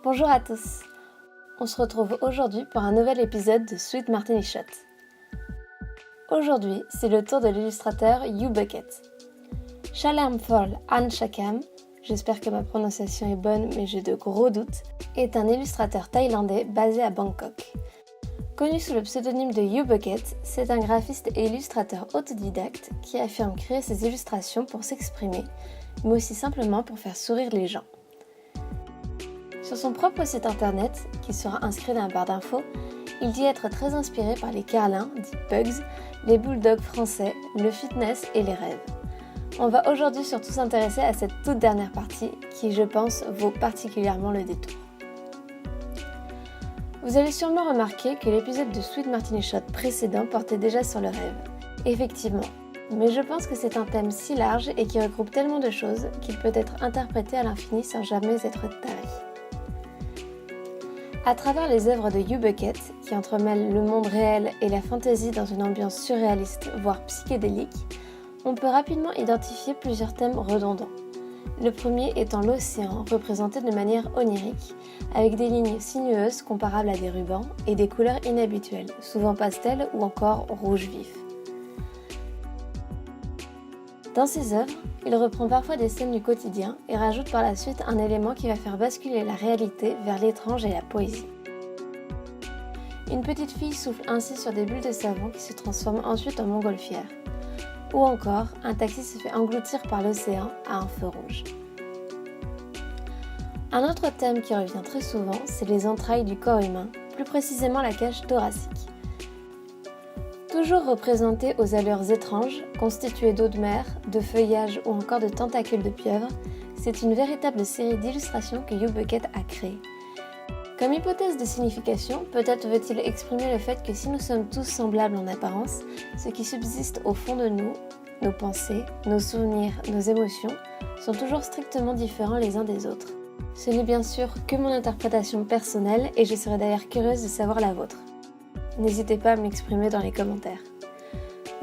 Bonjour à tous, on se retrouve aujourd'hui pour un nouvel épisode de Sweet Martini Shot. Aujourd'hui, c'est le tour de l'illustrateur Hugh Bucket. Chalermphol Anchakam, j'espère que ma prononciation est bonne mais j'ai de gros doutes, est un illustrateur thaïlandais basé à Bangkok. Connu sous le pseudonyme de Hugh Bucket, c'est un graphiste et illustrateur autodidacte qui affirme créer ses illustrations pour s'exprimer, mais aussi simplement pour faire sourire les gens. Sur son propre site internet, qui sera inscrit dans la barre d'infos, il dit être très inspiré par les carlins, dits pugs, les bulldogs français, le fitness et les rêves. On va aujourd'hui surtout s'intéresser à cette toute dernière partie, qui je pense vaut particulièrement le détour. Vous avez sûrement remarqué que l'épisode de Sweet Martini Shot précédent portait déjà sur le rêve. Effectivement, mais je pense que c'est un thème si large et qui regroupe tellement de choses qu'il peut être interprété à l'infini sans jamais être tari. À travers les œuvres de Hugh Bucket, qui entremêlent le monde réel et la fantaisie dans une ambiance surréaliste, voire psychédélique, on peut rapidement identifier plusieurs thèmes redondants. Le premier étant l'océan, représenté de manière onirique, avec des lignes sinueuses comparables à des rubans et des couleurs inhabituelles, souvent pastel ou encore rouge vif. Dans ses œuvres, il reprend parfois des scènes du quotidien et rajoute par la suite un élément qui va faire basculer la réalité vers l'étrange et la poésie. Une petite fille souffle ainsi sur des bulles de savon qui se transforment ensuite en montgolfière. Ou encore, un taxi se fait engloutir par l'océan à un feu rouge. Un autre thème qui revient très souvent, c'est les entrailles du corps humain, plus précisément la cage thoracique. Toujours représentée aux allures étranges, constituée d'eau de mer, de feuillage ou encore de tentacules de pieuvre, c'est une véritable série d'illustrations que Hugh Bucket a créée. Comme hypothèse de signification, peut-être veut-il exprimer le fait que si nous sommes tous semblables en apparence, ce qui subsiste au fond de nous, nos pensées, nos souvenirs, nos émotions, sont toujours strictement différents les uns des autres. Ce n'est bien sûr que mon interprétation personnelle et je serais d'ailleurs curieuse de savoir la vôtre. N'hésitez pas à m'exprimer dans les commentaires.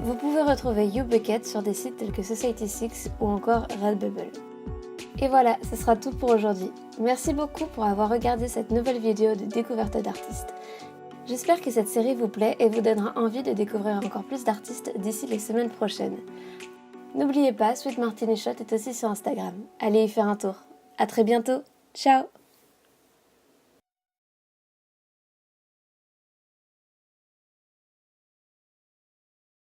Vous pouvez retrouver Hugh Bucket sur des sites tels que Society6 ou encore Redbubble. Et voilà, ce sera tout pour aujourd'hui. Merci beaucoup pour avoir regardé cette nouvelle vidéo de découverte d'artistes. J'espère que cette série vous plaît et vous donnera envie de découvrir encore plus d'artistes d'ici les semaines prochaines. N'oubliez pas, Sweet Martini Shot est aussi sur Instagram. Allez y faire un tour. À très bientôt. Ciao!